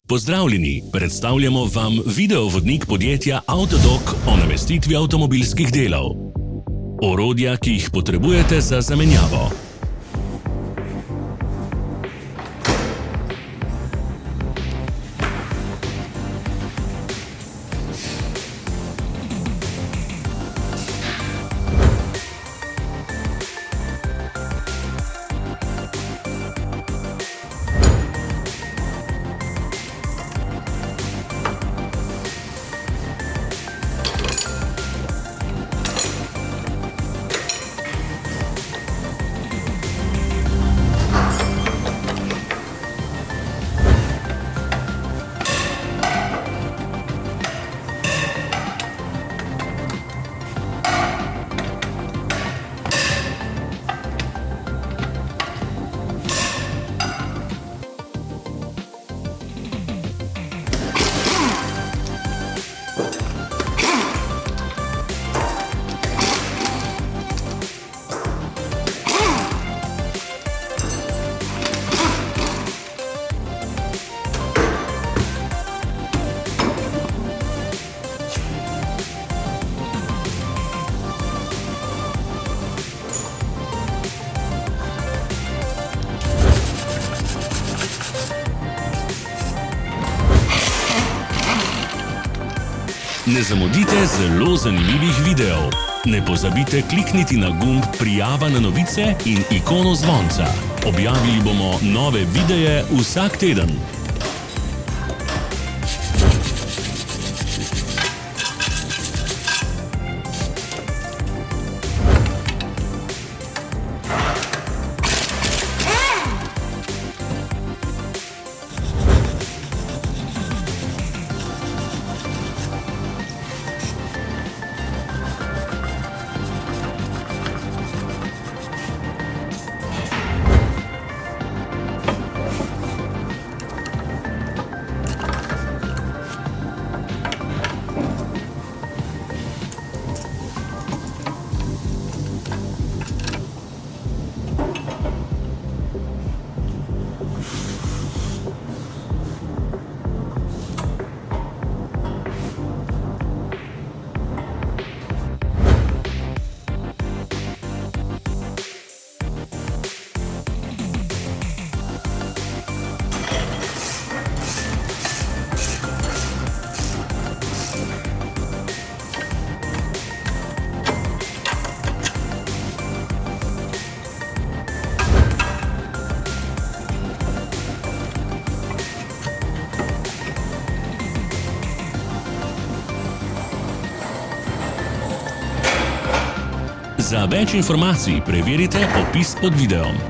Pozdravljeni, predstavljamo vam videovodnik podjetja Autodoc o namestitvi avtomobilskih delov. Orodja, ki jih potrebujete za zamenjavo. Ne zamudite zelo zanimivih videov. Ne pozabite klikniti na gumb Prijava na novice in ikono zvonca. Objavili bomo nove videe vsak teden. Za več informacij preverite opis pod videom.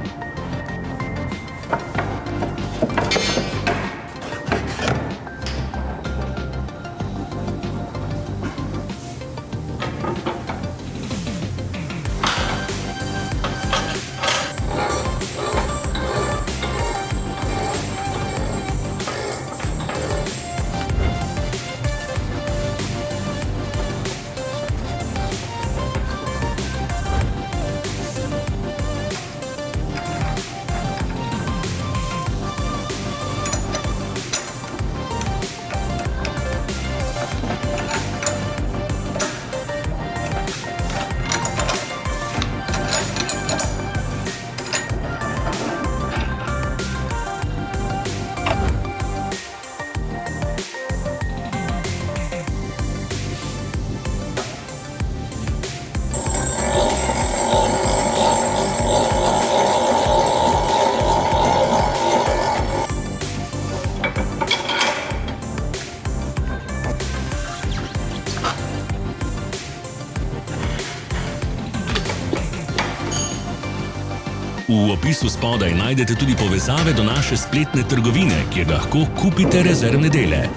V opisu spodaj najdete tudi povezave do naše spletne trgovine, kjer lahko kupite rezervne dele.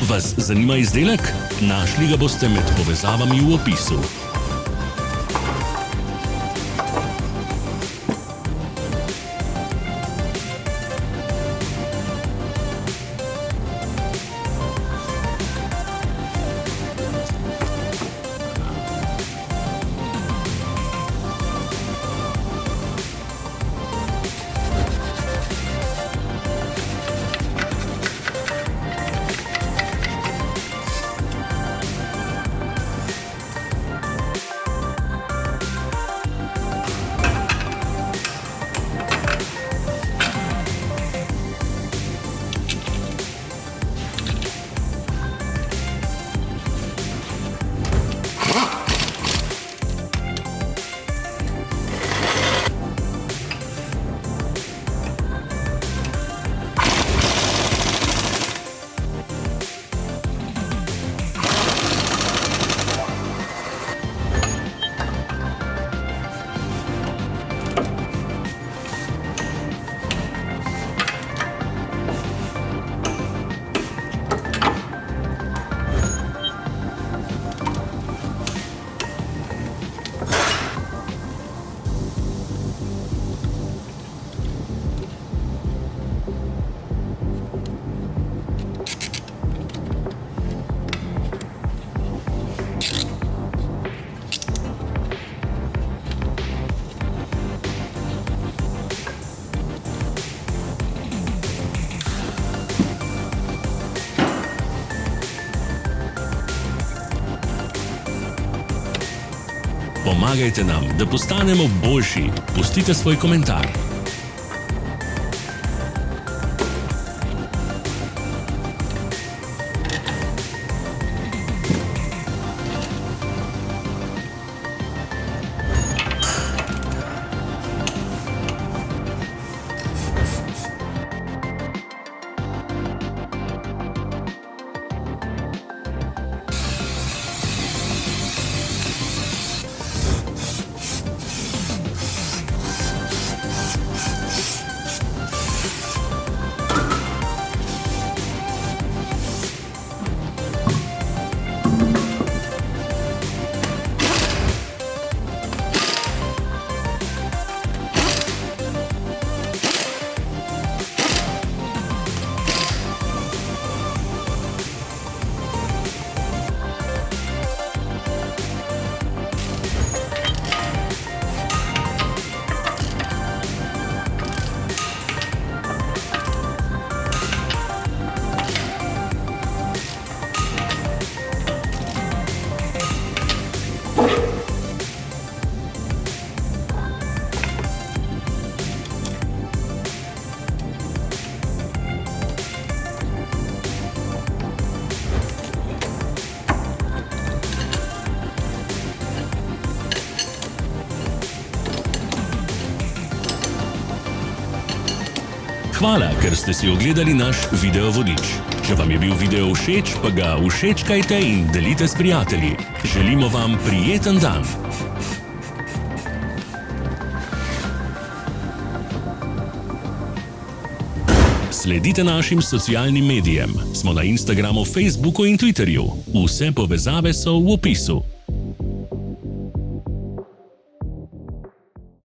Vas zanima izdelek? Našli ga boste med povezavami v opisu. Pomagajte nam, da postanemo boljši. Pustite svoj komentar. Hvala, ker ste si ogledali naš video vodič. Če vam je bil video všeč, pa ga všečkajte in delite s prijatelji. Želimo vam prijeten dan. Sledite našim socialnim medijem. Smo na Instagramu, Facebooku in Twitterju. Vse povezave so v opisu.